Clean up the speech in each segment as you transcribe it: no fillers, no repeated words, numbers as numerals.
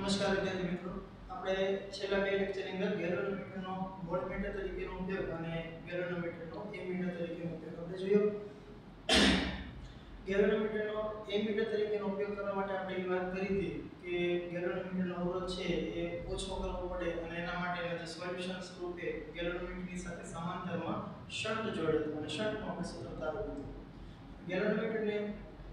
નમસ્કાર વિદ્યાર્થી મિત્રો, આપણે છેલ્લા બે લેક્ચરની અંદર ગેલ્વેનોમીટરનો વોલ્ટમીટર તરીકેનો ઉપયોગ અને ગેલ્વેનોમીટરનો એમીટર તરીકેનો ઉપયોગ આપણે જોયો. ગેલ્વેનોમીટરનો એમીટર તરીકેનો ઉપયોગ કરવા માટે આપણે એ વાત કરી હતી કે ગેલ્વેનોમીટરનો અવરોધ છે એ ઓછો કરવો પડે અને એના માટેના જે સોલ્યુશન્સ રૂપે ગેલ્વેનોમીટરની સાથે સમાંતરમાં શન્ટ જોડે અને શન્ટનો આપણે સૂત્ર તારવ્યું હતું. ગેલ્વેનોમીટરને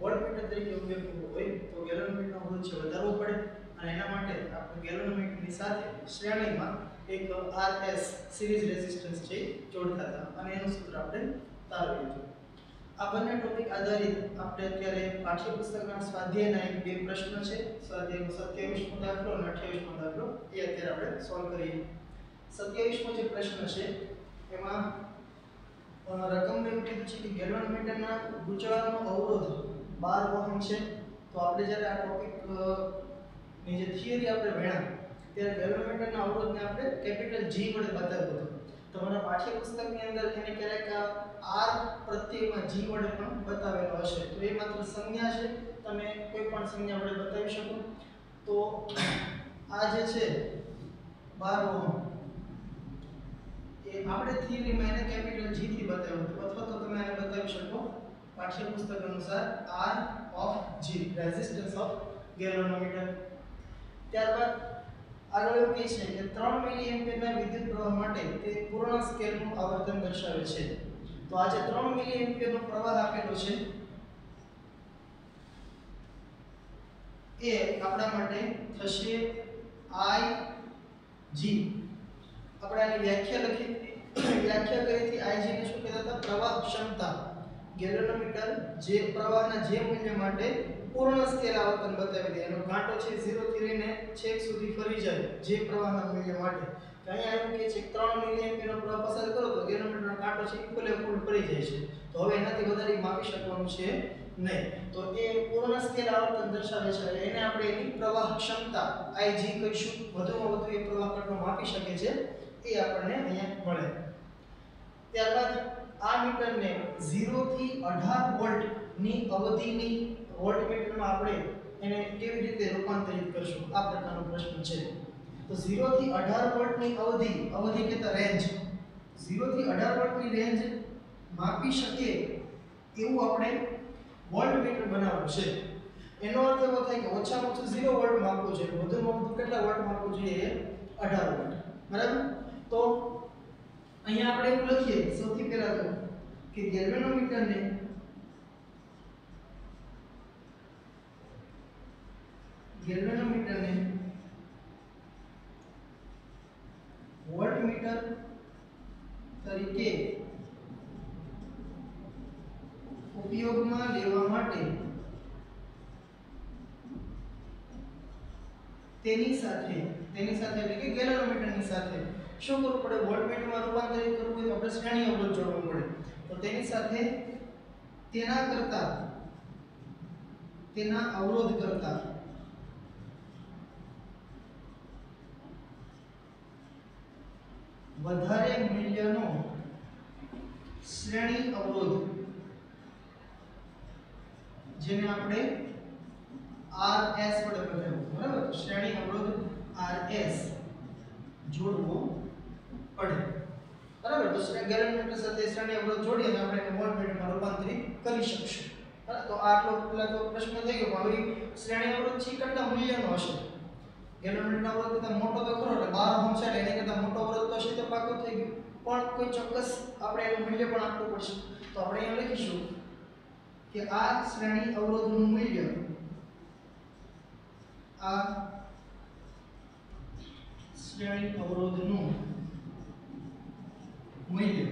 વોલ્ટમીટર તરીકે ઉપયોગ કરવો હોય તો ગેલ્વેનોમીટરનો અવરોધ છે વધારવો પડે અને એના માટે આપણે ગેલ્વેનોમીટરની સાથે શ્રેણીમાં એક RS સિરીઝ રેઝિસ્ટન્સ છે જોડતા હતા અને એનું સૂત્ર આપણે તારવ્યું હતું. આ બંને ટોપિક આધારિત આપણે અત્યારે પાઠ્યપુસ્તકના સ્વાધ્યાયના એક બે પ્રશ્ન છે, સ્વાધ્યાયનો 27મો દાખલો અને 28મો દાખલો, એ અત્યારે આપણે સોલ્વ કરીએ. 27મો જે પ્રશ્ન છે એમાં રકમ એવું કીધું છે કે ગેલ્વેનોમીટરના ગૂંચળાનો અવરોધ 12 ઓહમ છે. તો આપણે જ્યારે આ ટોપિક ની જે થિયરી આપણે ભણ્યા ત્યારે ગેલ્વેનોમીટરના અવરોધને આપણે કેપિટલ G વડે બતાવ્યો હતો. તમારા પાઠ્યપુસ્તકની અંદર એને ક્યારેક R પ્રત્યયમાં G વડે પણ બતાવેલો હશે. તો એ માત્ર સંજ્ઞા છે, તમે કોઈ પણ સંજ્ઞા વડે બતાવી શકો. તો આ જે છે 12 ઓહમ એ આપણે થિયરીમાં એને કેપિટલ G થી બતાવ્યું હતું, અથવા તો તમે આને બતાવી શકો પાઠ્યપુસ્તક અનુસાર R of G, resistance of galvanometer. ત્યારબાદ આગળ એવું કહે છે કે 3 મિલી એમ્પિયરના વિદ્યુત પ્રવાહ માટે તે પૂર્ણ સ્કેલનું આવર્તન દર્શાવે છે. તો આ જે 3 મિલી એમ્પિયરનો પ્રવાહ આપેલો છે એ આપણા માટે થશે IG. આપણે આની વ્યાખ્યા લખી, વ્યાખ્યા કરી હતી. IG ને શું કહેતા હતા? પ્રવાહ ક્ષમતા. ગેલ્વેનોમીટર જે પ્રવાહના જે મૂલ્ય માટે પૂર્ણ સ્કેલ આવર્તન બતાવી દે, એનો કાંટો છે 0 થી લઈને છેક સુધી ફરી જાય જે પ્રવાહના મૂલ્ય માટે. તો અહીંયા એવું કહે છે કે 3 મિલી એમ્પિયરનો પ્રવાહ પસાર કરો તો ગેલ્વેનોમીટરનો કાંટો છે ઇક્વલે ફૂલ ફરી જાય છે. તો હવે એનાથી વધારે માપી શકવાનું છે નહીં. તો એ પૂર્ણ સ્કેલ આવર્તન દર્શાવે છે, એને આપણે એની પ્રવાહ ક્ષમતા IG કહીશું. વધુમાં વધુ એ પ્રવાહ કેટલો માપી શકે છે એ આપણને અહીંયા મળે. ત્યારબાદ આ મીટરને 0 થી 18 વોલ્ટ ની અવધિની વોલ્ટમીટરમાં આપણે એને કેવી રીતે રૂપાંતરિત કરશું, આ પ્રકારનો પ્રશ્ન છે. તો 0 થી 18 વોલ્ટની અવધિ કહેતા રેન્જ, 0 થી 18 વોલ્ટની રેન્જ માપી શકે એવું આપણે વોલ્ટમીટર બનાવવું છે. એનો અર્થ એવો થાય કે ઓછામાં ઓછું 0 વોલ્ટ માપવું જોઈએ, વધુમાં વધુ કેટલા વોલ્ટ માપવું જોઈએ? 18 વોલ્ટ. બરાબર? તો અહીંયા આપણે એવું લખીએ સૌથી પહેલા તો કે ગેલ્વેનોમીટરને વોલ્ટમીટર તરીકે ઉપયોગમાં લેવા માટે તેની સાથે એટલે કે ગેલ્વેનોમીટરની સાથે શું કરવું પડે? વોલ્ટમીટરમાં રૂપાંતરિત કરવું હોય તો આપણે શ્રેણી અવરોધ જોડવો પડે. તો તેની સાથે તેના અવરોધ કરતા વધારે મૂલ્યનો શ્રેણી અવરોધ, જેને આપણે RS વડે બતાવ્યું. બરાબર? તો શ્રેણી અવરોધ RS જોડવો પડે. બરાબર? તો ગેલ્વેનોમીટર સાથે શ્રેણી અવરોધ જોડીને આપણે વોલ્ટમીટરમાં રૂપાંતરિત કરી શકશું. બરાબર? તો આટલો પહેલા તો પ્રશ્ન થઈ ગયો. હવે શ્રેણી અવરોધ છે કેટલા મૂલ્યનો હશે? ગેલ્વેનોમીટરનો અવરોધ કરતા મોટો તો ખરો, એટલે 12 ઓહમ છે, એટલે એના કરતા મોટો અવરોધ તો હશે તો પાકો થઈ ગયો. પણ કોઈ ચોક્કસ આપણે એનું મૂલ્ય પણ આપવું પડશે. તો આપણે અહીંયા લખીશું કે આ શ્રેણી અવરોધનું મૂલ્ય, આ શ્રેણી અવરોધનું મૂલ્ય.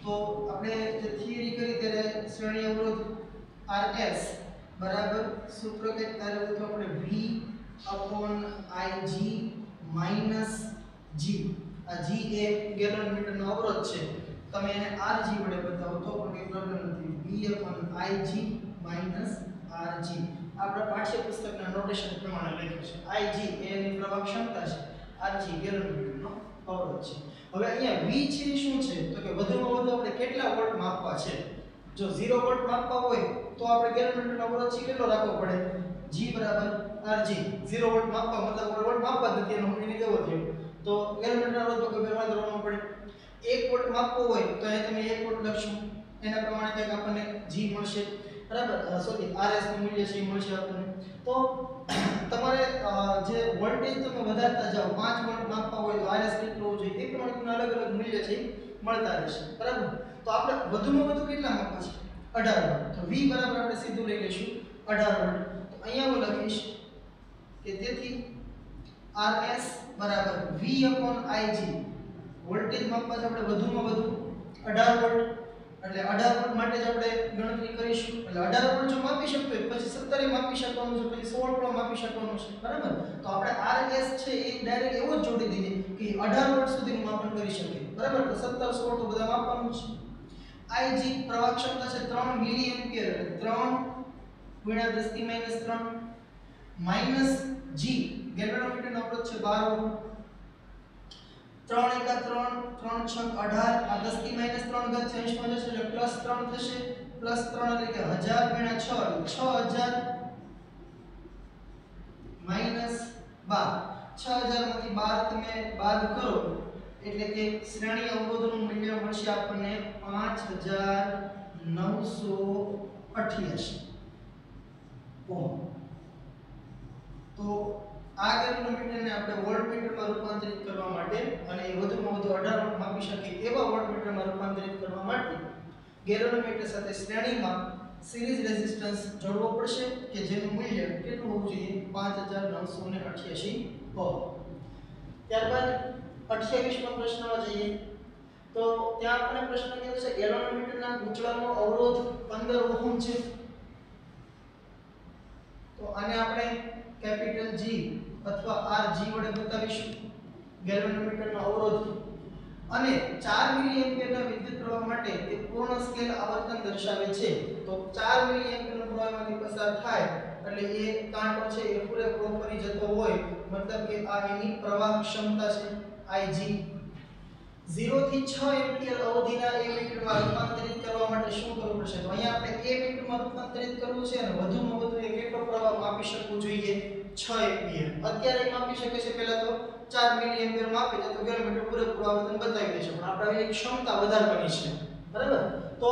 તો આપણે જે થિયરી કરી ત્યારે શ્રેણી અવરોધ RS બરાબર સૂત્ર કે તારે તો આપણે V/IG માઈનસ G. આ G એ ગેલ્વેનોમીટરનો અવરોધ છે. તમે એને RG વડે બતાવો તો પણ કોઈ પ્રોબ્લેમ નથી. V/IG માઈનસ RG આપણા પાઠ્યપુસ્તકના નોટેશન પ્રમાણે લખ્યું છે. IG એ એની પ્રવાહ ક્ષમતા છે, RG ગેલ્વેનોમીટરનો અવરોધ છે. હવે અહીંયા V છે શું છે? તો કે વધુમાં વધુ આપણે કેટલા વોલ્ટ માપવા છે. જો 0 વોલ્ટ માપવા હોય તો આપણે ગેલ્વેનોમીટરનો અવરોધ છે કેટલો રાખવો પડે? G બરાબર RG 0 વોલ્ટ માપવા મતલબ વોલ્ટ માપવા જ નથી એનો મીનિંગ એવો થયો તો ગેલોમીટરના અવરોધ પર વ્યવહાર કરવાનો પડે 1 વોલ્ટ માપવો હોય તો અહીં તમે 1 વોલ્ટ લખશો એના પ્રમાણે કંઈક આપણને G મળશે બરાબર સોરી RS નું મૂલ્ય છે એ મળશે આપણને તો તમારે જે વોલ્ટેજ તમે વધારતા જાઓ 5 વોલ્ટ માપવા હોય તો RS કેટલું હોવું જોઈએ એ પ્રમાણે તમને અલગ અલગ મૂલ્ય છે મળતા રહેશે બરાબર તો આપણે વધુમાં વધુ કેટલા માપવા છે 18 વોલ્ટ તો V બરાબર આપણે સીધું લઈ લઈશું 18 વોલ્ટ તો અહીંયા હું લખીશ કે તેથી RS બરાબર V/Ig વોલ્ટેજ માપવા છે આપણે વધુમાં વધુ 18 વોલ્ટ એટલે 18 વોલ્ટ માટે જ આપણે ગણતરી કરીશું એટલે 18 વોલ્ટ જો માપી શકતો હોય પછી 17 માપી શકવાનું છે પછી 16 પણ માપી શકવાનું છે બરાબર તો આપણે RS છે એ ડાયરેક્ટ એવો જ જોડી દઈએ કે 18 વોલ્ટ સુધીનું માપન કરી શકીએ બરાબર તો 17 16 તો બધા માપવાનું છે Ig પ્રવાહ ક્ષમતા છે 3 મિલી એમ્પિયર એટલે 3 ગુણ્યા 10 - 3 માઈનસ G ગેલ્વેનોમીટરનો અવરોધ છે 12 ઓહ્મ 3 * 3 3 6 18 આ 10 - 3 ઘાત છે 80 માં જશે એટલે +3 થશે +3 એટલે કે 1000 * 6 6000 - 12 6000 માંથી 12 તમે બાદ કરો એટલે કે શ્રેણી અવરોધનું મૂલ્ય મળશે આપણને 5988 ઓહમ તો આ ગેલ્વેનોમીટરને આપણે વોલ્ટમીટરમાં રૂપાંતરિત કરવા માટે અને વધુમાં વધુ 18 વોલ્ટ માપી શકે એવા વોલ્ટમીટરમાં રૂપાંતરિત કરવા માટે ગેલ્વેનોમીટર સાથે શ્રેણીમાં સિરીઝ રેઝિસ્ટન્સ જોડવો પડશે કે જેનું મૂલ્ય કેટલું હોવું જોઈએ 5988 ઓહમ ત્યારબાદ 28મા પ્રશ્નમાં જઈએ તો ત્યાં આપણે પ્રશ્ન કીધો છે ગેલ્વેનોમીટરના ગૂંચળાનો અવરોધ 15 ઓહમ છે તો આને આપણે કેપિટલ G અથવા RG વડે બતાવીશું ગેલ્વેનોમીટરનો અવરોધ અને 4 મિલી એમ્પિયરના વિદ્યુત પ્રવાહ માટે તે પૂર્ણ સ્કેલ આવર્તન દર્શાવે છે તો 4 મિલી એમ્પિયરનો પ્રવાહમાંથી પસાર થાય એટલે એ કાંટો છે એ પૂરેપૂરો ફરી જતો હોય મતલબ કે આ એની પ્રવાહ ક્ષમતા છે Ig 0 થી 6 એમ્પિયર અવધિના A મીટરમાં રૂપાંતરિત કરવા માટે શું કરવું પડશે તો અહીંયા આપણે A મીટરમાં રૂપાંતરિત કરવું છે અને વધુમાં વધુ એ કેટલો પ્રવાહ માપી શકવું જોઈએ 6 એમ્પિયર અત્યારે માપી શકે છે પહેલા તો 4 મિલી એમ્પિયર માપી છે તો ગેલ્વેનોમીટર પૂરેપૂરું આવર્તન બતાવી દેશે પણ આપણે એની ક્ષમતા વધારવાની છે બરાબર તો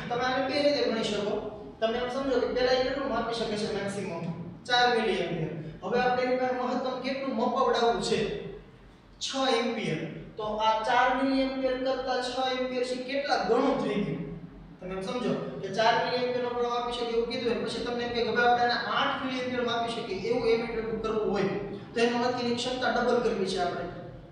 તમે આને બે રીતે ગણી શકો તમે એમ સમજો કે પહેલા એ કેટલું માપી શકે છે મેક્સિમમ 4 મિલી એમ્પિયર હવે આપણે એની પાસે મહત્તમ કેટલું મપાવડાવવું છે 6 એમ્પિયર તો આ 4 મિલી એમ્પિયર કરતા 6 એમ્પિયર છે કેટલા ગણું થઈ ગયું તમે એમ સમજો કે 4 મિલી એમ્પિયરનો પ્રવાહ આપી શકે એવું કીધું હોય પછી તમને એમ કે હવે આપણે 8 મિલી એમ્પિયર આપી શકીએ એવું એમીટર કરવું હોય તો એનો મતલબ એની ક્ષમતા ડબલ કરવી છે આપણે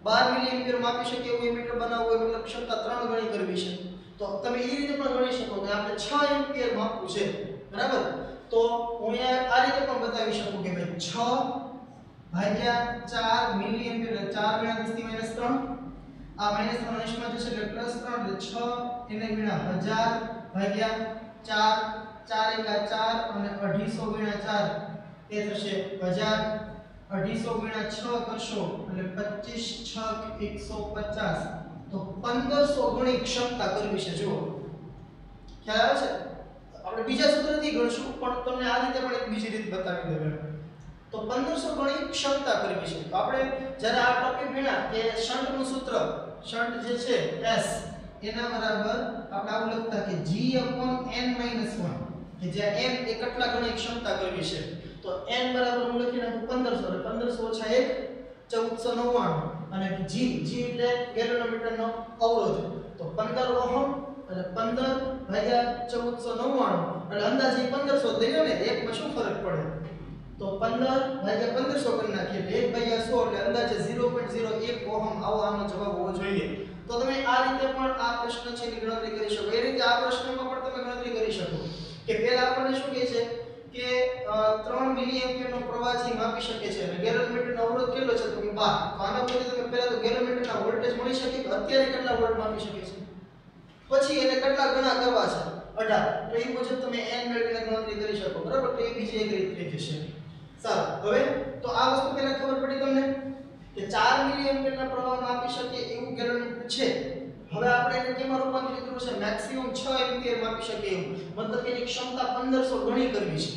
12 મિલી એમ્પિયર આપી શકીએ એવું એમીટર બનાવવું હોય મતલબ ક્ષમતા 3 ગણી કરવી છે તો તમે એ રીતે પણ ગણી શકો કે આપણે 6 એમ્પિયર માપવું છે બરાબર તો હું આ રીતે પણ બતાવી શકું કે ભાઈ 6 / 4 મિલી એમ્પિયર 4 × 10 - 3 આ -3 માં જશે એટલે +3 એટલે 6 એને ગુણ્યા 1000 ભાગ્યા 4 4 × 4 અને 250 × 4 એ થશે 1000 250 × 6 કરશો એટલે 25 6 150 તો 1500 ગણી ક્ષમતા કરવી છે જુઓ ખ્યાલ આવે છે આપણે બીજા સૂત્રથી ગણશું પણ તમને આ રીતે પણ એક બીજી રીત બતાવી દઉં તો 1500 ગણી ક્ષમતા કરવી છે તો આપણે જ્યારે આ ટોપિક ભણ્યા કે શન્ટનું સૂત્ર શન્ટ જે છે S એના બરાબર આપણે આવું લખતા કે G/n - 1 કે જ્યાં n એ કેટલા ગણી ક્ષમતા કરવી છે તો n બરાબર હું લખી નાખું 1500 એટલે 1500 - 1 1499 અને G એટલે ગેલ્વેનોમીટરનો અવરોધ તો 15 ઓહમ એટલે 15 ભાગ્યા 1499 એટલે અંદાજે 1500 દઈએ ને એકમાં શું ફરક પડે તો 15 ભાગ્યા 1500 કરી નાખીએ એટલે 1 ભાગ્યા 100 એટલે અંદાજે 0.01 ઓહમ આવો આનો જવાબ હોવો જોઈએ તો તમે આ રીતે પણ આ પ્રશ્ન છે ની ગણતરી કરી શકો એ રીતે આ પ્રશ્નમાં પણ તમે ગણતરી કરી શકો કે પહેલા આપણને શું કહે છે કે 3 મિલી એમ્પિયરનો પ્રવાહ છે માપી શકે છે અને ગેલ્વેનોમીટરનો અવરોધ કેટલો છે તો કે 12 તો આના પરથી તમે પહેલા તો ગેલ્વેનોમીટરના વોલ્ટેજ મળી શકે કે અત્યારે કેટલા વોલ્ટ માપી શકે છે પછી એને કેટલા ગણા કરવા છે 18 તો એ મુજબ તમે n મેળવીને ગણતરી કરી શકો બરાબર તો એ બીજી એક રીત થઈ જશે સારું હવે તો આ વસ્તુ પહેલા ખબર પડી તમને કે 4 મિલી એમ્પિયરના પ્રવાહ માપી શકે એવું ગેલ્વેનોમીટર છે હવે આપણે એને કેમાં રૂપાંતરિત કરવું છે મેક્સિમમ 6 એમ્પિયર માપી શકે એવું મતલબ કે એની ક્ષમતા 1500 ગણી કરવી છે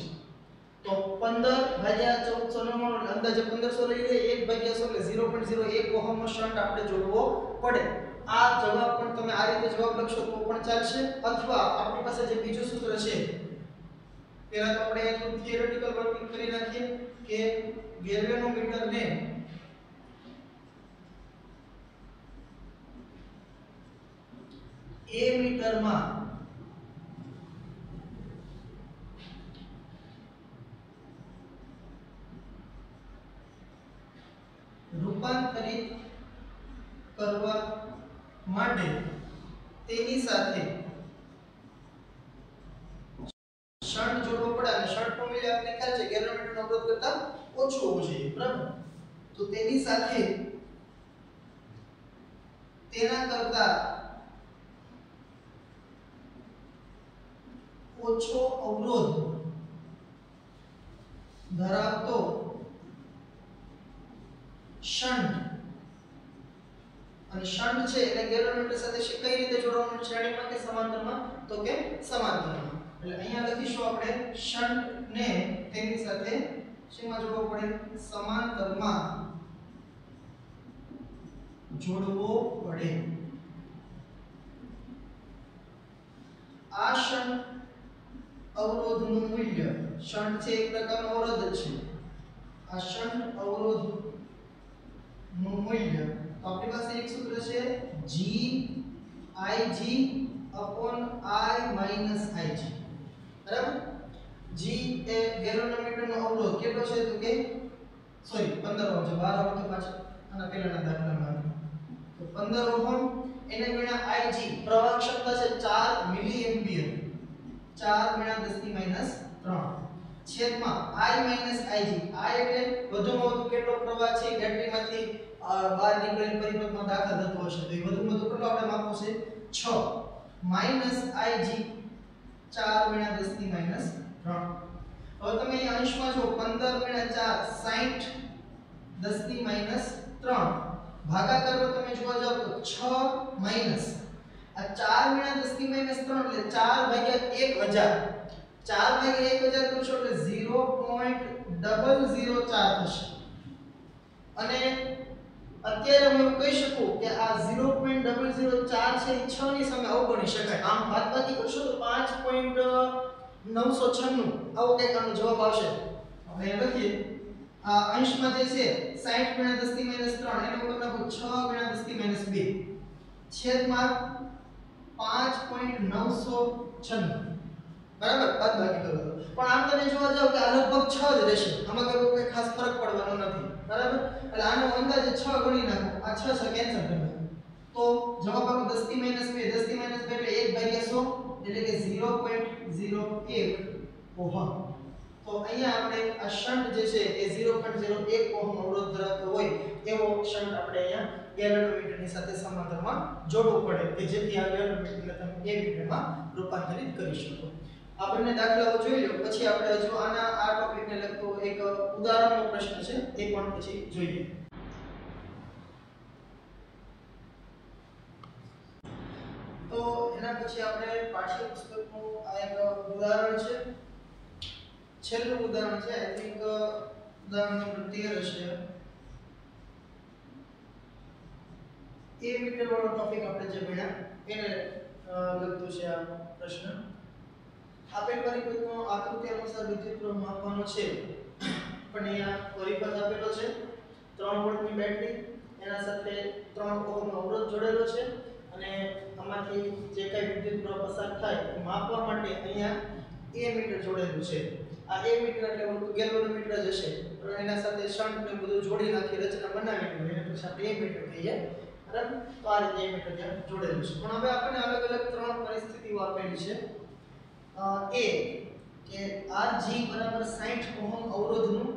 તો 15 ભાગ્યા 1499 અંદાજે 1500 લઈ લે 1 ભાગ્યા 100 એટલે 0.01 ઓહમનો શન્ટ આપણે જોડવો પડે. આ જવાબ પણ તમે આ રીતે જવાબ લખશો તો પણ ચાલશે, અથવા આપણી પાસે જે બીજું સૂત્ર છે પહેલા તો આપણે થોડું થિયરેટિકલ વર્કિંગ કરી નાખીએ કે ગેલ્વેનોમીટરને એ મીટરમાં રૂપાંતરિત કરવા માટે તેની સાથે શન્ટ જોડવો પડે અને શન્ટ ફોર્મ્યુલા આપણે ખ્યાલ છે ગેલ્વેનોમીટરનો અવરોધ કરતા ઓછો હોવો જોઈએ, બરાબર? તો તેની સાથે તેના કરતા ઓછો અવરોધ ધરાવતો શન્ટ, અને શન્ટ છે એટલે ગેલ્વેનોમીટર સાથે કઈ રીતે જોડવાનું, શ્રેણીમાં કે સમાંતરમાં? તો કે સમાંતરમાં. એટલે અહીંયા લખીશું આપણે શન્ટ ને તેની સાથે શેમાં જોડવો પડે? સમાંતરમાં જોડવો પડે. આ શન્ટ અવરોધનું મૂલ્ય, શન્ટ છે એક પ્રકારનો અવરોધ જ છે, આ શન્ટ અવરોધ નું મૂલ્ય તો આપણી પાસે એક સૂત્ર છે G Ig upon I minus Ig, બરાબર? G એ ગેલ્વેનોમીટરનો અવરોધ કેટલો છે તો કે સોરી 15 ઓહમ છે, 12 ઓહમ તો પાછળ આના પહેલાના દાખલામાં તો 15 ઓહમ એને ગુણ્યા Ig પ્રવાહ ક્ષમતા છે 4 મિલી એમ્પિયર, 4 ગુણ્યા 10 - 3 છેદમાં I minus Ig. I એટલે વધુમાં વધુ કેટલો પ્રવાહ છે બેટરીમાંથી બહાર નીકળેલ પરિપથમાં દાખલ થતો હશે, તો એ વધુમાં વધુ કેટલો આપણે માપવું છે 6 minus Ig 4 ગુણ્યા 10 - 3. હવે તમે અહીં અંશમાં જો 15 ગુણ્યા 4 60 10 - 3 ભાગાકારમાં તમે જોવા જાવ તો 6 માઈનસ આ 4 ગુણ્યા 10 - 3 એટલે 4 ભાગ્યા 1000, 4 ભાગ્યા 1000 કરશો એટલે 0.004 થશે. અને અત્યારે હું એવું કહી શકું કે આ 0.004 છે એ 6 ની સામે અવગણી શકાય. આમ બાદબાકી કરશો તો 5.996 આવો કંઈક આનો જવાબ આવશે. હવે લખીએ આ અંશમાં જે છે 60 ગુણ્યા 10 - 3 એનો ઉપર નાખો 6 ગુણ્યા 10 - 2 છેદમાં 5.996, બરાબર? બાદબાકી કરો પણ આમ તમે જોવા જાવ કે આ લગભગ 6 જ રહેશે, આમાં કોઈ ખાસ ફરક પડવાનો નથી, બરાબર? એટલે આનો અંદાજે 6 ગણી નાખો, આ 6 કેન્સલ કરી નાખો તો જવાબ આપણો 10 - 2 એટલે 1/100 એટલે કે 0.01 ઓહમ. તો અહીંયા આપણે આ શન્ટ જે છે એ 0.01 ઓહમ અવરોધ ધરાવતો હોય એવો શન્ટ આપણે અહીંયા ગેલ્વેનોમીટરની સાથે સમાંતરમાં જોડવો પડે કે જેથી આ ગેલ્વેનોમીટરને તમે એ મીટરમાં રૂપાંતરિત કરી શકો. આ બંને દાખલાઓ જોઈ લો, પછી આપણે હજુ આ ટોપિકને લગતો એક ઉદાહરણનો પ્રશ્ન છે એ પણ પછી જોઈએ. તો એના પછી આપણે પાઠ્યપુસ્તકનું આ એક ઉદાહરણ છે, છેલ્લું ઉદાહરણ છે, આઈ થિંક ઉદાહરણ નંબર 13 છે. એ મીટર વાળો ટોપિક આપણે જે ભણ્યા એને લગતું છે આ પ્રશ્ન. આપેલ પરિપથનો આકૃતિ અનુસાર વિદ્યુતપ્રવાહ માપવાનો છે, પણ અહીંયા પરિપથ આપેલો છે 3 વોલ્ટની બેટરી, એના સાથે 3 ઓહમનો અવરોધ જોડેલો છે અને આમાંથી જે કઈ વિદ્યુતપ્રવાહ પસાર થાય એ માપવા માટે અહીંયા એ મીટર જોડેલું છે. આ એ મીટર એટલે ગેલ્વેનોમીટર જ હશે, પણ એના સાથે શન્ટ ને બધું જોડી નાખી રચના બનાવી હોય એને પછી આપણે એ મીટર કહીએ, બરાબર? તો આ રીતે એ મીટર ત્યાં જોડેલું છે. પણ હવે આપણને અલગ અલગ 3 પરિસ્થિતિઓ આપેલી છે. એ કે Rg બરાબર 60 ઓહમ અવરોધનું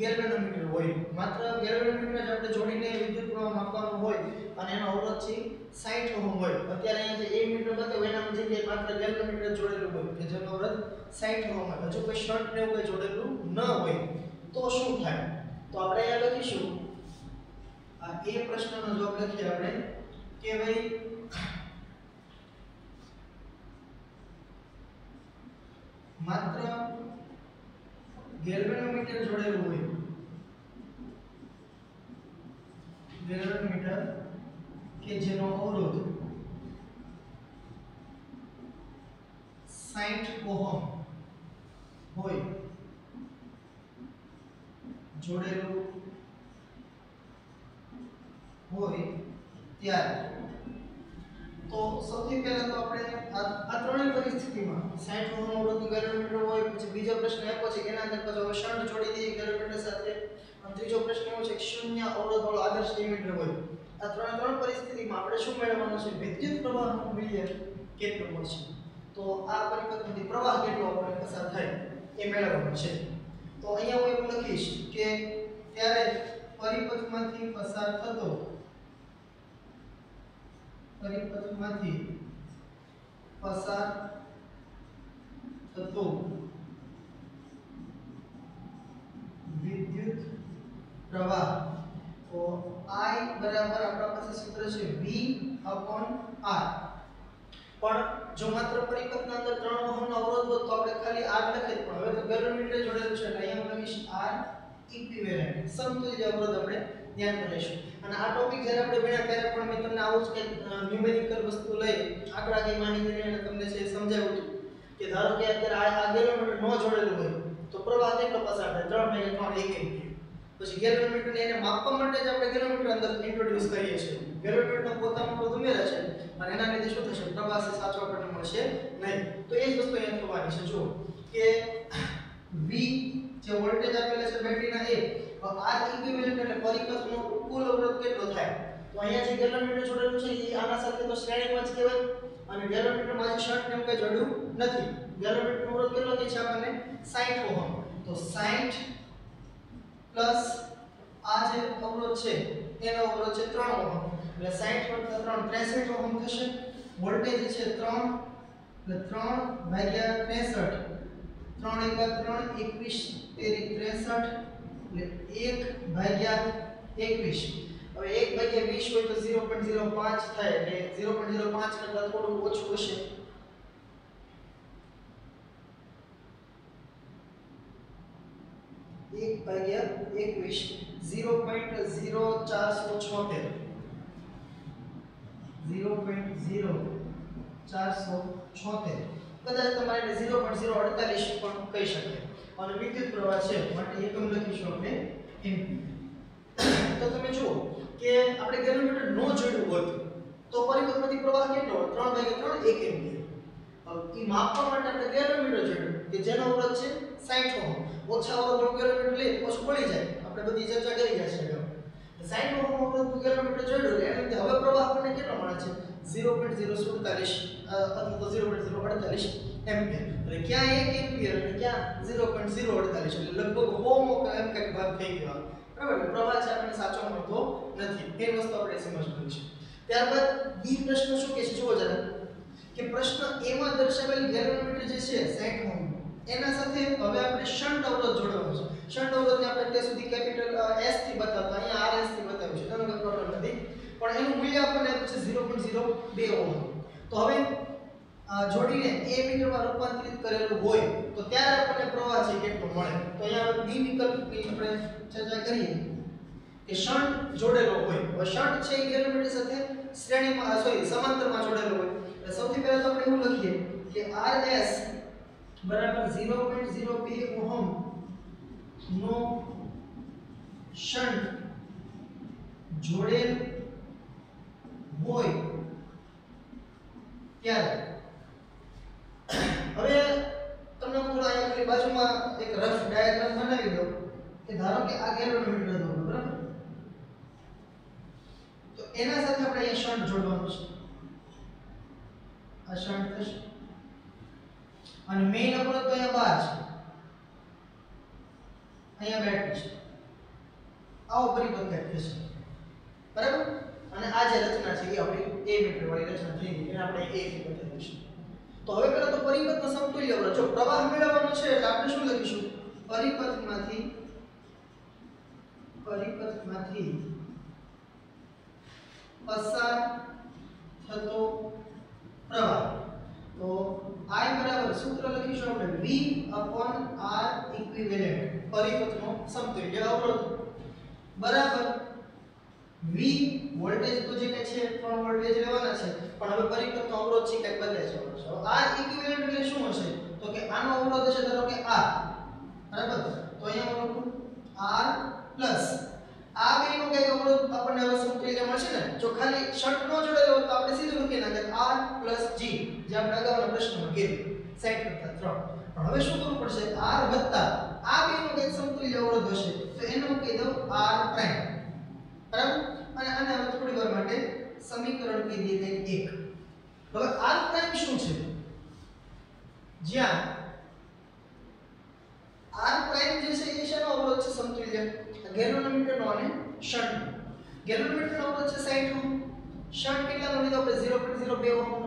ગેલ્વેનોમીટર હોય, માત્ર ગેલ્વેનોમીટર જ આપણે જોડીને વિદ્યુતપ્રવાહ માપવાનું હોય અને એનો અવરોધ છે 60 ઓહમ હોય. અત્યારે અહીંયા જે એ મીટર બતાવ્યું એના જગ્યાએ માત્ર ગેલ્વેનોમીટર જોડેલું હોય કે જેનો અવરોધ 60 ઓહમ હોય, હજુ કોઈ શન્ટ ને એવું કંઈ જોડેલું ન હોય તો શું થાય? તો આપણે અહીંયા લખીશું આ એ પ્રશ્નનો જવાબ લખીએ આપણે કે ભાઈ માત્ર ગેલ્વેનોમીટર જોડેલું હોય, ગેલ્વેનોમીટર કે જેનો અવરોધ 60 ઓહમ હોય જોડેલું હોય ત્યારે તો સૌથી પહેલા તો આપણે આ ત્રણેય પરિસ્થિતિમાં 60 ઓહમ અવરોધનું ગેલ્વેનોમીટર હોય, પછી બીજો પ્રશ્ન આપ્યો છે કે એના અંદર પછી હવે શન્ટ જોડી દઈએ ગેલ્વેનોમીટર સાથે, અને ત્રીજો પ્રશ્ન એવો છે કે શૂન્ય અવરોધ વાળો આદર્શ ડિમીટર હોય. આ ત્રણ પરિસ્થિતિમાં આપણે શું મેળવવાનું છે? વિદ્યુત પ્રવાહનું મૂલ્ય કેટલું મળશે, તો આ પરિપથમાંથી પ્રવાહ કેટલો આપણે પસાર થાય એ મેળવવાનું છે. તો અહીંયા હું એવું લખીશ કે ત્યારે પરિપથમાંથી પસાર થતો વિદ્યુત પ્રવાહ, તો I બરાબર આપણા પાસે સૂત્ર છે V/R. પણ જો માત્ર પરિપથના અંદર 3 ઓહમનો અવરોધ હોત તો આપણે ખાલી R લખીએ, પણ હવે તો ગેલ્વેનોમીટર જોડેલું છે એટલે અહીંયા હું લખીશ R ઇક્વિવેલેન્ટ, સમતુલ્ય અવરોધ આપણે ધ્યાનમાં લઈશું. અને આ ટોપિક જ્યારે આપણે ભણ્યા ત્યારે પણ મેં તમને આવું જ કે ન્યુમેરિકલ વસ્તુ લઈ આંકડાકીય માહિતી લઈને તમને છે સમજાવ્યું હતું કે ધારો કે અત્યારે આ ગેલ્વેનોમીટર ન જોડેલું હોય તો પ્રવાહ કેટલો પસાર થાય? 3/3 1 એમ્પીયર. પછી ગેલ્વેનોમીટરને એને માપવા માટે જ આપણે ગેલ્વેનોમીટર અંદર ઇન્ટ્રોડ્યુસ કરીએ છીએ. ગેલ્વેનોમીટરનો પોતાનો અવરોધ ઉમેરે છે અને એના લીધે શું થશે? પ્રવાહ સાચો આપણને મળશે નહીં. તો એ જ વસ્તુ અહીંયા થવાની છે. જો કે V જે વોલ્ટેજ આપેલા છે બેટરીના એ R ઇક્વિવેલેન્ટ એટલે પરિપથનો કુલ અવરોધ કેટલો થાય? તો અહીંયા જે ગેલ્વેનોમીટર જોડેલું છે એ આના સાથે તો શ્રેણીમાં જ કહેવાય, અને ગેલ્વેનોમીટરમાં જે શન્ટ ને કંઈ જોડ્યું નથી. ગેલ્વેનોમીટરનો અવરોધ કેટલો કે છે આપણને 60 ઓહમ. તો 60 પ્લસ આ જે અવરોધ છે એનો અવરોધ છે 3 ઓહમ, એટલે 60 + 3 63 ઓહમ થશે. વોલ્ટેજ છે 3 એટલે 3/63, 3 × 3 21 તેરી 63 એટલે 1/21. હવે 1/20 હોય તો 0.05 થાય, એટલે 0.05 કરતા થોડું ઓછું હશે. 1/21 0.0476, 0.0476 કદાચ તમારે 0.048 પણ કહી શકાય. અને વિદ્યુત પ્રવાહ છે માટે એકમ લખીશું આપણે એમ્પીયર. તો તમે જુઓ કે આપણે ગેલ્વેનોમીટર નો જોડ્યું હોત તો પરિપથમાંથી પ્રવાહ કેટલો હોય? 3/3 1 એમ્પીયર. હવે એ માપવા માટે આપણે ગેલ્વેનોમીટર જોડ્યું કે જેનો અવરોધ છે 60 ઓહમ. ઓછા અવરોધનું ગેલ્વેનોમીટર લઈએ તો ઓછું પડી જાય, આપણે બધી ચર્ચા કરી ગયા છે અગાઉ. 60 ઓહમ અવરોધનું ગેલ્વેનોમીટર જોડ્યું એટલે એના હવે પ્રવાહ આપણને કેટલો મળે છે? 0.047 અથવા તો 0.048 એમ્પીયર. એટલે ક્યાં 1 એમ્પીયર અને ક્યાં 0.048, એટલે લગભગ હોમો એમ કંઈક ભાગ થઈ ગયો. બરાબર? પ્રવાહ છે આપણને સાચો મળતો નથી. એ વસ્તુ આપણે સમજવાની છે. ત્યારબાદ બી પ્રશ્ન શું કહે છે જુઓ જરા, કે પ્રશ્ન એ માં દર્શાવેલ ગેલ્વેનોમીટર જે છે 60 ઓહમ એના સાથે હવે આપણે શન્ટ અવરોધ જોડવાનો છે. શન્ટ અવરોધને આપણે ત્યાં સુધી કેપિટલ S થી બતાવતા, અહીંયા RS થી બતાવ્યું છે, તેનો કોઈ પ્રોબ્લેમ નથી. પણ એનું મૂલ્ય આપણને આપ્યું છે 0.02 ઓહમ. તો હવે જોડીને a મીટરમાં રૂપાંતરિત કરેલું હોય તો ત્યારે આપણને પ્રવાહ છે કેટલો મળે? તો અહીંયા બી વિકલ્પની આપણે ચર્ચા કરીએ કે શન્ટ જોડેલો હોય. હવે શન્ટ છે એ ગેલ્વેનોમીટર સાથે શ્રેણીમાં સમાંતરમાં જોડેલો હોય. એટલે સૌથી પહેલા તો આપણે એવું લખીએ કે RS બરાબર 0.02 ઓહમ નો શન્ટ જોડેલ હોય ત્યારે હવે તમને હું અહીંયા ખાલી બાજુમાં એક રફ ડાયાગ્રામ બનાવી દઉં કે ધારો કે આ ગેલ્વેનોમીટર દો, બરાબર? તો એના સાથે આપણે અહીંયા શન્ટ જોડવાનું છે. આ શન્ટ થશે અને મેઈન અવરોધ તો અહીંયા 12 છે, અહીંયા બેટરી છે. આવો પરિપથ થશે, બરાબર? અને આ જે રચના છે એ આપણી a મીટર વાળી રચના થઈ ગઈ, એને આપણે a થી બતાવીશું. તો હવે પહેલા તો પરિપથનો સમતુલ્ય અવરોધ, જો પ્રવાહ મેળવવાનો છે એટલે આપણે શું લખીશું? પરિપથમાંથી પસાર થતો પ્રવાહ. તો I બરાબર સૂત્ર લખીશું આપણે V R ઇક્વિવેલેન્ટ પરિપથનો સમતુલ્ય અવરોધ બરાબર V વોલ્ટેજ તો જે કે છે 3 વોલ્ટેજ લેવાના છે પણ હવે પરિપથનો અવરોધ છે કંઈક બદલાય છે R ઇક્વિવેલેન્ટ એટલે શું હશે તો કે આનો અવરોધ છે ધારો કે R બરાબર તો અહીંયા હું લખું R પ્લસ આ બેનો કઈ અવરોધ આપણને હવે સમતુલ્ય મળશે ને જો ખાલી શન્ટ નો જોડેલો હોત તો આપણે સીધું લખી નાખીએ R + G જે આપણે અગાઉના પ્રશ્નમાં કીધું 60 કરતા 3 પણ હવે શું કરવું પડશે R વત્તા આ બેનો કઈ સમતુલ્ય અવરોધ હશે તો એનો હું કહી દઉં R પ્રાઇમ બરાબર અને આને હવે થોડી વાર માટે સમીકરણ કહી દઈએ કંઈક 1 હવે R પ્રાઇમ શું છે જ્યાં R પ્રાઇમ જે છે એ શેનો અવરોધ છે સમતુલ્ય ગેલ્વેનોમીટરનો અને શન્ટ ગેલ્વેનોમીટરનો અવરોધ છે 60 ઓહ્મ શન્ટ કેટલાનો લીધો આપણે 0.02 ઓહ્મ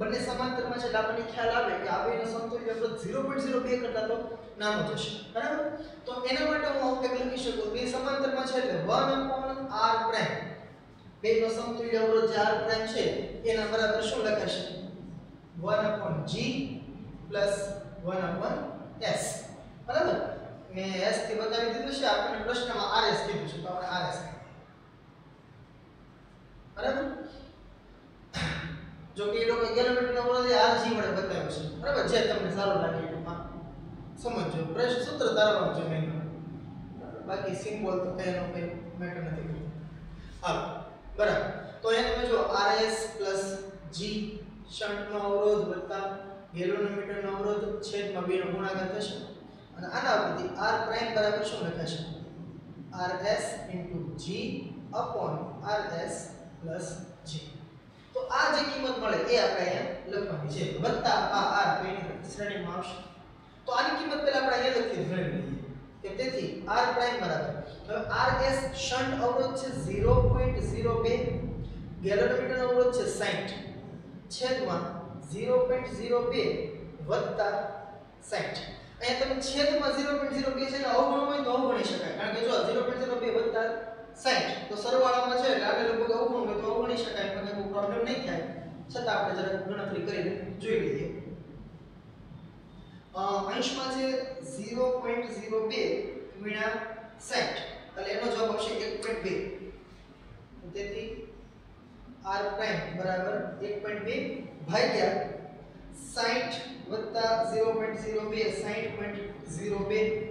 બંને સમાંતરમાં છે એટલે આપણને ખ્યાલ આવે કે આ બેનો સમતુલ્ય અવરોધ 0.02 કરતા તો નાનો થશે બરાબર તો એના માટે હું આવું કંઈક લખી શકું બે સમાંતરમાં છે એટલે 1/r પ્રાઇમ બેનો સમતુલ્ય અવરોધ જે r પ્રાઇમ છે એના બરાબર શું લખાશે 1/g + 1/s બરાબર મેં s થી બતાવી દીધું છે આપણને પ્રશ્નમાં rs કીધું છે તો આપણે rs બરાબર જો કે એ લોકો ગેલ્વેનોમીટરનો અવરોધ rg વડે બતાવ્યો છે બરાબર જે તમને સારું લાગે એમાં સમજો પ્રશ્ન સૂત્ર તારવાનું છે મેં બાકી સિમ્બોલ તો કઈનો કઈ મેટર નથી કરતું હાલો બરાબર તો અહીંયા તમે જો rs + g શન્ટનો અવરોધ વત્તા ગેલ્વેનોમીટરનો અવરોધ છેદમાં 2 નો ગુણાકાર થશે અને આના ઉપરથી r પ્રાઇમ બરાબર શું લખાશે rs * g rs + g તો આ જે કિંમત મળે એ આપણે અહીંયા લખવાની છે વત્તા આ r કઈની શ્રેણીમાં આવશે તો આની કિંમત પહેલા આપણે અહીંયા લખી મેળવી લઈએ કે તેથી r પ્રાઇમ બરાબર હવે rs શન્ટ અવરોધ છે 0.02 ગેલ્વેનોમીટરનો અવરોધ છે 60 છેદમાં 0.02 વત્તા 60 અહીંયા તમે છેદમાં 0.02 છે ને અવગણવું હોય તો અવગણી શકાય કારણ કે જો 0.02 વત્તા 60 તો સરવાળામાં છે એટલે આપણે લગભગ અવગણવું હોય તો અવગણી શકાય પણ કોઈ પ્રોબ્લેમ નહીં થાય છતાં આપણે જરા ગણતરી કરીને જોઈ લઈએ અંશમાં છે 0.02 ગુણ્યા 60 એટલે એનો જવાબ આવશે 1.2 તેથી r પ્રાઇમ બરાબર 1.2 ભાગ્યા 60 વત્તા 0.02 60.02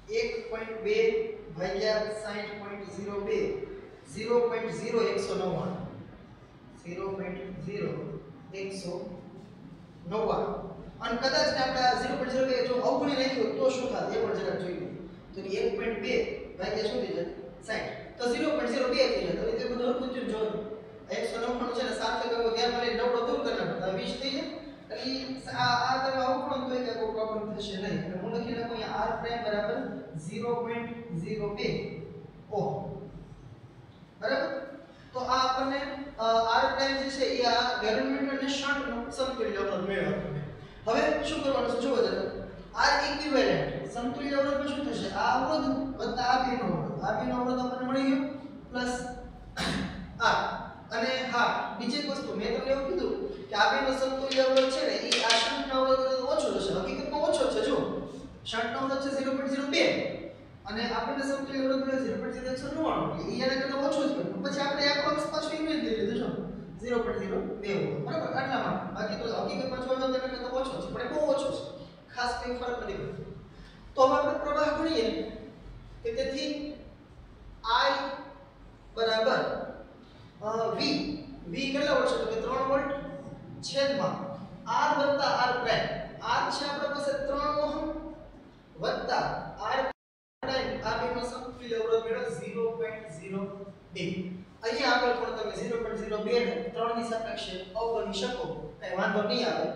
1.2 ભાગ્યા 60.02 0.0199 અને કદાચ આપણે આ 0.02 જો અવગણી નાખ્યું તો શું થાય એ પણ જરા જોઈ લઈએ તો કે 1.2 ભાગ્યા શું થઈ જાય 60 તો 0.02 થઈ જાય તો એ બધું હરખું જ જો 199 છે ને સાર્થક અંકો ધ્યાનમાં લઈને નવડો દૂર કરી નાખો તો 20 થઈ જાય એટલે આ તમે અવગણો તો એ કોઈ પ્રોબ્લેમ થશે નહીં એટલે હું લખી નાખું અહીંયા r પ્રાઇમ બરાબર 0.02 ઓહ્મ બરાબર તો આ આપણને r પ્રાઇમ જે છે એ આ ગેલ્વેનોમીટર અને શન્ટનો સમતુલ્ય અવરોધ મેળવવાનો હવે શું કરવાનું છે જુઓ જરા r ઇક્વિવેલેન્ટ સમતુલ્ય અવરોધમાં શું થશે આ અવરોધ વત્તા આ બેનો અવરોધ આપણને મળી ગયો પ્લસ r અને હા બીજી એક વસ્તુ મેં તમને એવું કીધું કે આ બેનો સમતુલ્ય અવરોધ છે ને એ આ શન્ટનો અવરોધ ઓછો હશે હકીકતમાં ઓછો છે જો શન્ટનો અવરોધ છે 0.02 અને આપણને સમતુલ્ય અવરોધ મળે 0.0199 એ એના કરતા ઓછો જ છે પછી આપણે આખો અક્ષ પાછો ઇમેજ લઈ લીધું છે 0.02 બરાબર આટલા માટે બાકી તો હકીકતમાં જોવા તો એના કરતા ઓછો છે પણ એ બહુ ઓછો છે ખાસ કંઈ ફરક નથી પડતો તો હવે આપણે પ્રવાહ ગણીએ કે તેથી I બરાબર v કેટલા વોલ્ટ છે તો કે 3 વોલ્ટ છેદમાં r વત્તા r પ્રાઇમ r છે આપણા પાસે 3 ઓહ્મ વત્તા r પ્રાઇમ આ બેનો સમતુલ્ય અવરોધ મેળવો 0.02 અહીંયા આગળ પણ તમે 0.02 ને 3 ની સાપેક્ષે અવગણી શકો કઈ વાંધો નહીં આવે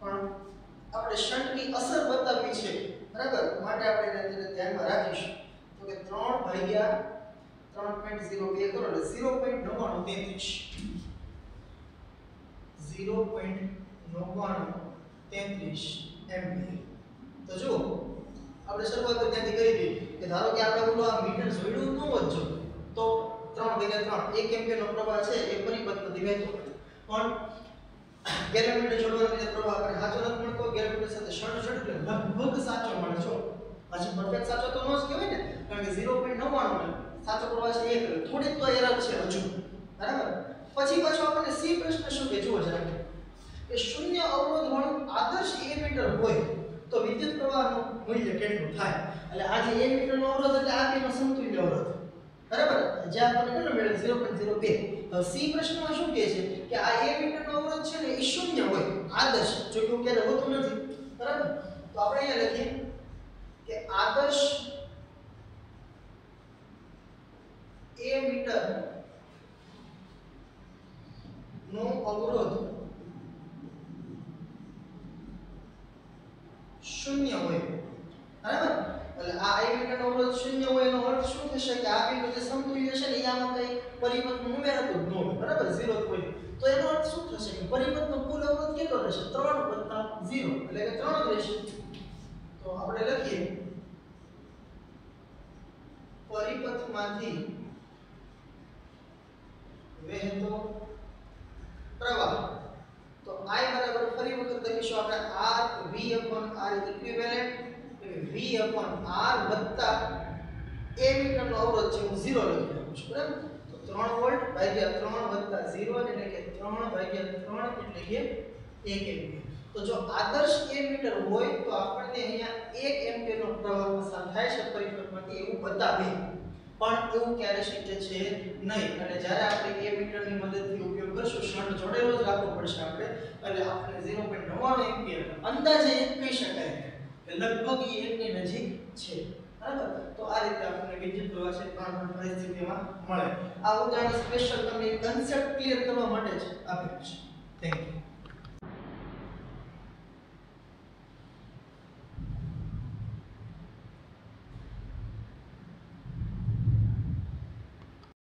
પણ આપણે શન્ટની અસર બતાવવી છે બરાબર માટે આપણે તેને ધ્યાનમાં રાખીશું તો કે 3 ભાગ્યા 3.02 કરો એટલે 0.9933 એમ્પિયર તો જો આપણે શરૂઆત ત્યાંથી કરી દીધી કે ધારો કે આપણે ઓલો આ મીટર જોડ્યું ન હોત જો તો 3 ભાગ્યા 3 1 એમ્પિયરનો પ્રવાહ છે એ પરિપથ નથી વહેતો પણ ગેલોમીટર જોડવાના લીધે પ્રવાહ આપણે સાચો નથી મળતો, ગેલોમીટર સાથે શન્ટ જોડે એટલે લગભગ સાચો મળે છો. પાછું પરફેક્ટ સાચો તો ન જ કહેવાય ને, કારણ કે 0.99 સાચો પ્રવાહ છે 1, થોડીક તો એરર છે હજુ, બરાબર. પછી પાછો આપણને સી પ્રશ્ન શું કે જુઓ જરા, કે શૂન્ય અવરોધ વાળું આદર્શ એમીટર હોય તો વિદ્યુત પ્રવાહનું મૂલ્ય કેટલું થાય. એટલે આ જે એમીટર નો અવરોધ એટલે આ બેનો સમતુલ્ય અવરોધ, બરાબર, જે આપણને કેટલો મળે 0.02. તો સી પ્રશ્નમાં શું કહે છે કે આ એમીટર નો અવરોધ છે ને એ શૂન્ય હોય આદર્શ, જો કે ક્યારે હોતું નથી, બરાબર. તો આપણે અહીંયા લખીએ કે આદર્શ એમીટર નો અવરોધ શૂન્ય હોય, બરાબર. એટલે આ એમીટર નો અવરોધ શૂન્ય હોય એનો અર્થ શું થશે કે આ બેનું જે સમતુલ્ય છે ને આમાં કઈ પરિપથ ઉમેરાતું જ ન હોય, બરાબર, 0 હોય. તો એનો અર્થ શું થશે કે પરિપથનો કુલ અવરોધ કેટલો રહેશે? 3 + 0 એટલે કે 3 જ રહેશે. તો આપણે લખીએ પરિપથમાંથી વહેતો પ્રવાહ. તો I બરાબર ફરી વખત લખીશું આપણે R V/R ઇક્વિવેલેન્ટ, એટલે V/R વત્તા એમીટર નો અવરોધ છે હું 0 લખી રહ્યો છું, બરાબર. તો 3 વોલ્ટ ભાગ્યા 3 વત્તા 0 એટલે કે 3 ભાગ્યા 3 એટલે કે 1 એમ્પિયર. તો જો આદર્શ એમીટર હોય તો આપણને અહીંયા 1 એમ્પિયર નો પ્રવાહ પસાર થાય છે પરિપથમાંથી એવું બતાવે, પણ એવું ક્યારે શક્ય છે નહીં. અને જ્યારે આપણે એમીટરની મદદથી ઉપયોગ કરશું, શન્ટ જોડેલો જ રાખવો પડશે આપણે, એટલે આપણે 0.99 એમ્પિયર અંદાજે કહી શકાય કે લગભગ એ 1 ની નજીક છે, બરાબર. તો આ રીતે આપણને વિદ્યુત પ્રવાહ છે ત્રણ પરિસ્થિતિમાં મળે. આ ઉદાહરણ સ્પેશિયલ તમને કન્સેપ્ટ ક્લિયર કરવા માટે જ આપેલું છે. Thank you.